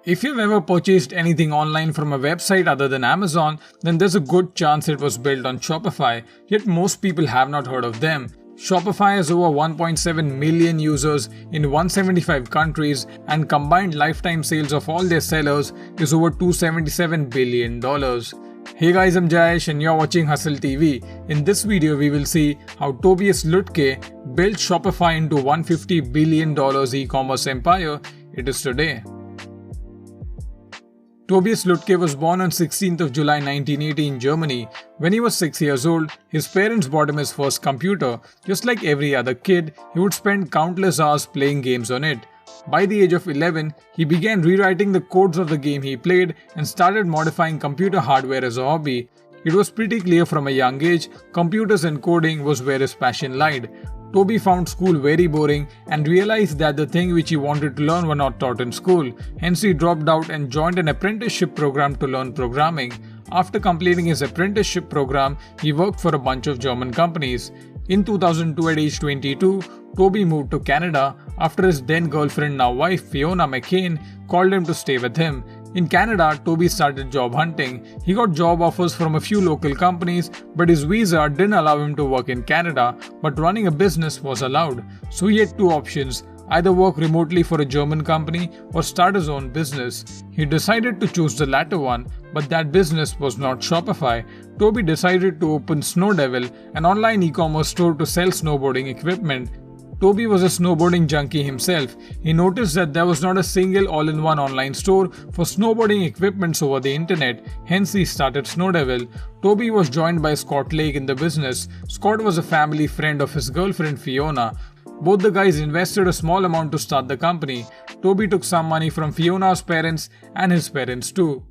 If you've ever purchased anything online from a website other than Amazon, then there's a good chance it was built on Shopify, yet most people have not heard of them. Shopify has over 1.7 million users in 175 countries, and combined lifetime sales of all their sellers is over $277 billion. Hey guys, I'm Jayesh and you're watching Hustle TV. In this video, we will see how Tobias Lutke built Shopify into $150 billion e-commerce empire it is today. Tobias Lutke was born on 16th of July 1980 in Germany. When he was 6 years old, his parents bought him his first computer. Just like every other kid, he would spend countless hours playing games on it. By the age of 11, he began rewriting the codes of the game he played and started modifying computer hardware as a hobby. It was pretty clear from a young age, computers and coding was where his passion lied. Toby found school very boring and realized that the thing which he wanted to learn were not taught in school. Hence he dropped out and joined an apprenticeship program to learn programming. After completing his apprenticeship program, he worked for a bunch of German companies. In 2002 at age 22, Toby moved to Canada after his then girlfriend, now wife Fiona McCain, called him to stay with him. In Canada, Toby started job hunting. He got job offers from a few local companies, but his visa didn't allow him to work in Canada, but running a business was allowed. So he had two options, either work remotely for a German company or start his own business. He decided to choose the latter one, but that business was not Shopify. Toby decided to open Snowdevil, an online e-commerce store to sell snowboarding equipment. Toby was a snowboarding junkie himself. He noticed that there was not a single all-in-one online store for snowboarding equipments over the internet, hence he started Snowdevil. Toby was joined by Scott Lake in the business. Scott was a family friend of his girlfriend Fiona. Both the guys invested a small amount to start the company. Toby took some money from Fiona's parents and his parents too.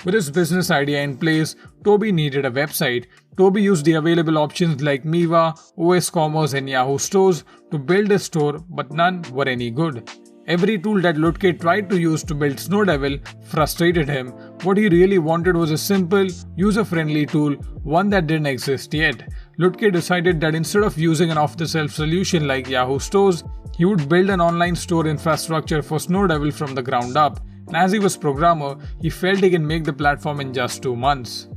With his business idea in place, Toby needed a website. Toby used the available options like Miva, OS Commerce and Yahoo Stores to build a store, but none were any good. Every tool that Lutke tried to use to build Snowdevil frustrated him. What he really wanted was a simple, user-friendly tool, one that didn't exist yet. Lutke decided that instead of using an off-the-shelf solution like Yahoo Stores, he would build an online store infrastructure for Snowdevil from the ground up. And as he was programmer, he felt he can make the platform in just 2 months.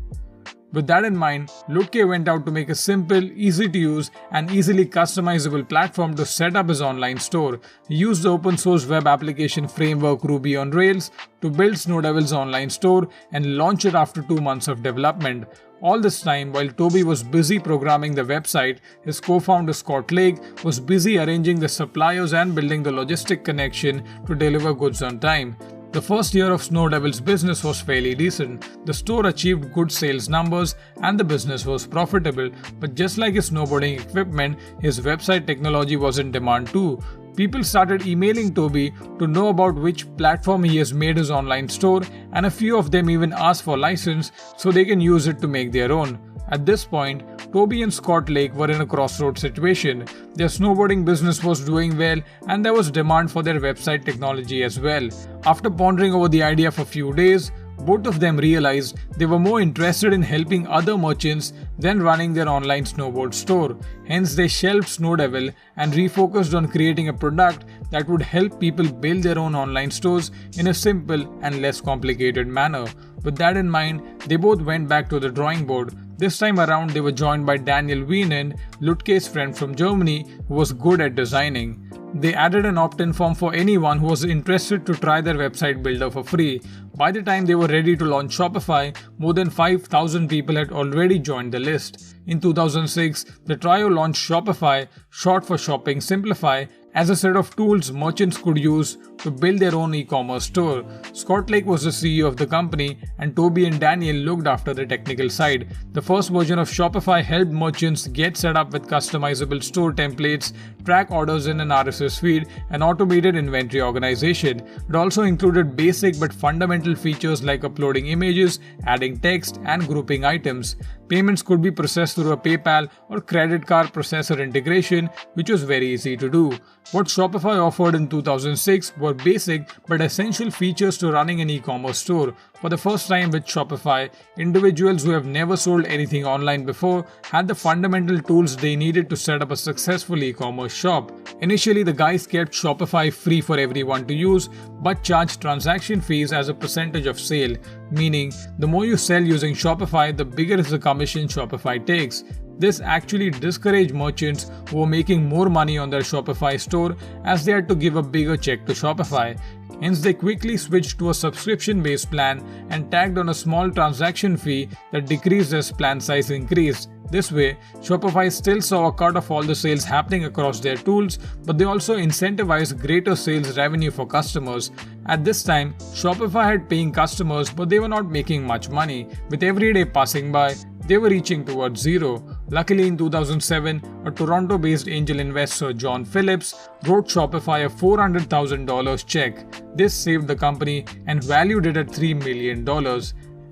With that in mind, Lutke went out to make a simple, easy to use and easily customizable platform to set up his online store. He used the open source web application framework Ruby on Rails to build Snowdevil's online store and launch it after 2 months of development. All this time, while Toby was busy programming the website, his co-founder Scott Lake was busy arranging the suppliers and building the logistic connection to deliver goods on time. The first year of Snowdevil's business was fairly decent. The store achieved good sales numbers and the business was profitable, but just like his snowboarding equipment, his website technology was in demand too. People started emailing Toby to know about which platform he has made his online store, and a few of them even asked for license so they can use it to make their own. At this point, Toby and Scott Lake were in a crossroads situation. Their snowboarding business was doing well and there was demand for their website technology as well. After pondering over the idea for a few days, both of them realized they were more interested in helping other merchants than running their online snowboard store. Hence they shelved Snowdevil and refocused on creating a product that would help people build their own online stores in a simple and less complicated manner. With that in mind, they both went back to the drawing board. This time around, they were joined by Daniel Wienen, Lutke's friend from Germany, who was good at designing. They added an opt-in form for anyone who was interested to try their website builder for free. By the time they were ready to launch Shopify, more than 5,000 people had already joined the list. In 2006, the trio launched Shopify, short for Shopping Simplify, as a set of tools merchants could use to build their own e-commerce store. Scott Lake was the CEO of the company and Toby and Daniel looked after the technical side. The first version of Shopify helped merchants get set up with customizable store templates, track orders in an RSS feed, and automated inventory organization. It also included basic but fundamental features like uploading images, adding text, and grouping items. Payments could be processed through a PayPal or credit card processor integration, which was very easy to do. What Shopify offered in 2006 were basic but essential features to running an e-commerce store. For the first time with Shopify, individuals who have never sold anything online before had the fundamental tools they needed to set up a successful e-commerce shop. Initially, the guys kept Shopify free for everyone to use, but charged transaction fees as a percentage of sale, meaning the more you sell using Shopify, the bigger is the commission Shopify takes. This actually discouraged merchants who were making more money on their Shopify store as they had to give a bigger check to Shopify. Hence, they quickly switched to a subscription-based plan and tagged on a small transaction fee that decreased as plan size increased. This way, Shopify still saw a cut of all the sales happening across their tools, but they also incentivized greater sales revenue for customers. At this time, Shopify had paying customers, but they were not making much money. With every day passing by, they were reaching towards zero. Luckily, in 2007, a Toronto-based angel investor, John Phillips, wrote Shopify a $400,000 check. This saved the company and valued it at $3 million.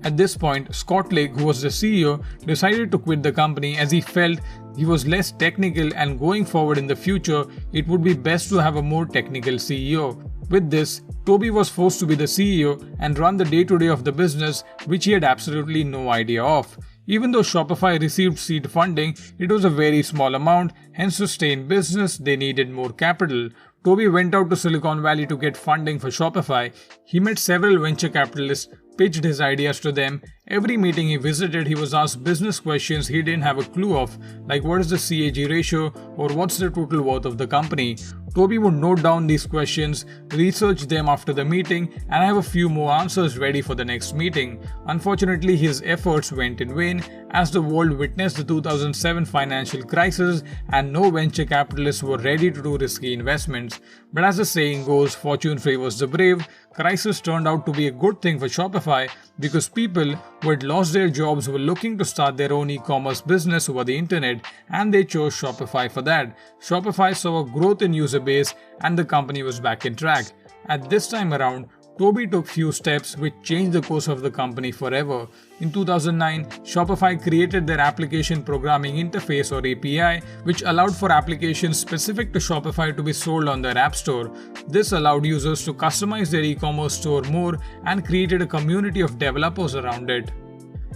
At this point, Scott Lake, who was the CEO, decided to quit the company as he felt he was less technical and going forward in the future, it would be best to have a more technical CEO. With this, Toby was forced to be the CEO and run the day-to-day of the business, which he had absolutely no idea of. Even though Shopify received seed funding, it was a very small amount, hence to stay in business, they needed more capital. Toby went out to Silicon Valley to get funding for Shopify. He met several venture capitalists, pitched his ideas to them. Every meeting he visited, he was asked business questions he didn't have a clue of, like what is the CAG ratio or what's the total worth of the company. Toby would note down these questions, research them after the meeting, and have a few more answers ready for the next meeting. Unfortunately, his efforts went in vain as the world witnessed the 2007 financial crisis and no venture capitalists were ready to do risky investments. But as the saying goes, fortune favors the brave. Crisis turned out to be a good thing for Shopify because people who had lost their jobs were looking to start their own e-commerce business over the internet, and they chose Shopify for that. Shopify saw a growth in user base and the company was back in track. At this time around, Toby took few steps which changed the course of the company forever. In 2009, Shopify created their application programming interface or API, which allowed for applications specific to Shopify to be sold on their app store. This allowed users to customize their e-commerce store more and created a community of developers around it.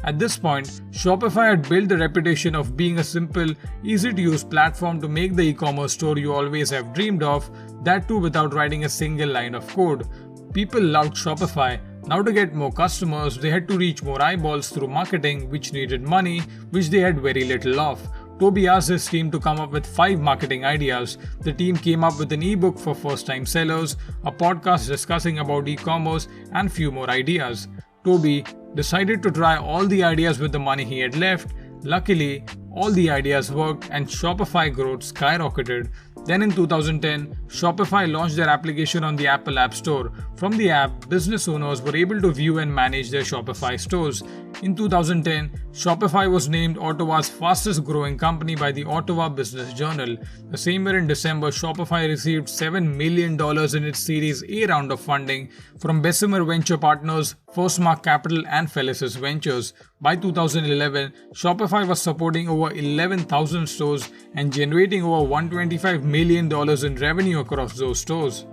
At this point, Shopify had built the reputation of being a simple, easy-to-use platform to make the e-commerce store you always have dreamed of, that too without writing a single line of code. People loved Shopify. Now to get more customers, they had to reach more eyeballs through marketing, which needed money, which they had very little of. Toby asked his team to come up with 5 marketing ideas. The team came up with an ebook for first-time sellers, a podcast discussing about e-commerce, and few more ideas. Toby decided to try all the ideas with the money he had left. Luckily, all the ideas worked and Shopify growth skyrocketed. Then in 2010, Shopify launched their application on the Apple App Store. From the app, business owners were able to view and manage their Shopify stores. In 2010, Shopify was named Ottawa's fastest growing company by the Ottawa Business Journal. The same year in December, Shopify received $7 million in its Series A round of funding from Bessemer Venture Partners, Firstmark Capital and Felicis Ventures. By 2011, Shopify was supporting over 11,000 stores and generating over $125 million in revenue across those stores.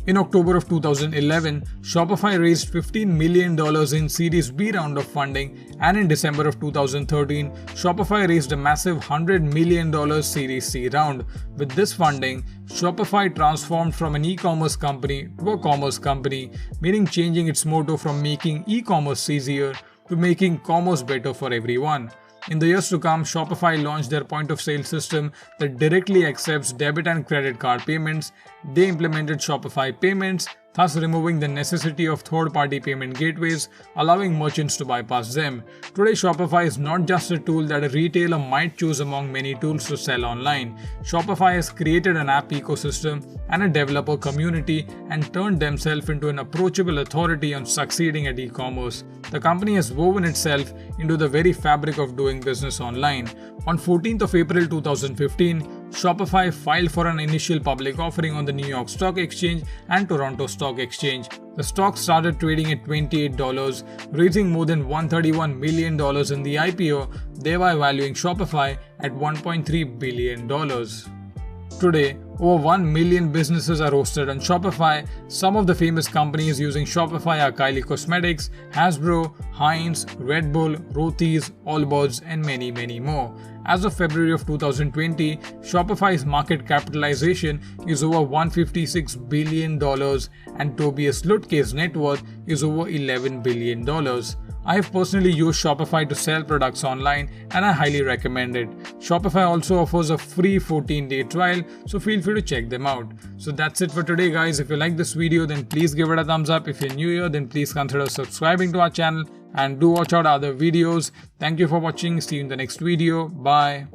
In October of 2011, Shopify raised $15 million in Series B round of funding, and in December of 2013, Shopify raised a massive $100 million Series C round. With this funding, Shopify transformed from an e-commerce company to a commerce company, meaning changing its motto from making e-commerce easier to making commerce better for everyone. In the years to come, Shopify launched their point-of-sale system that directly accepts debit and credit card payments. They implemented Shopify Payments, thus removing the necessity of third-party payment gateways, allowing merchants to bypass them. Today, Shopify is not just a tool that a retailer might choose among many tools to sell online. Shopify has created an app ecosystem and a developer community and turned themselves into an approachable authority on succeeding at e-commerce. The company has woven itself into the very fabric of doing business online. On 14th of April 2015, Shopify filed for an initial public offering on the New York Stock Exchange and Toronto Stock Exchange. The stock started trading at $28, raising more than $131 million in the IPO, thereby valuing Shopify at $1.3 billion. today, over 1 million businesses are hosted on Shopify. Some of the famous companies using Shopify are Kylie Cosmetics, Hasbro, Heinz, Red Bull, Rothy's, Allbirds, and many, many more. As of February of 2020, Shopify's market capitalization is over $156 billion and Tobias Lutke's net worth is over $11 billion. I have personally used Shopify to sell products online and I highly recommend it. Shopify also offers a free 14-day trial, so feel free to check them out. So that's it for today, guys. If you like this video, then please give it a thumbs up. If you're new here, then please consider subscribing to our channel and do watch out other videos. Thank you for watching. See you in the next video. Bye.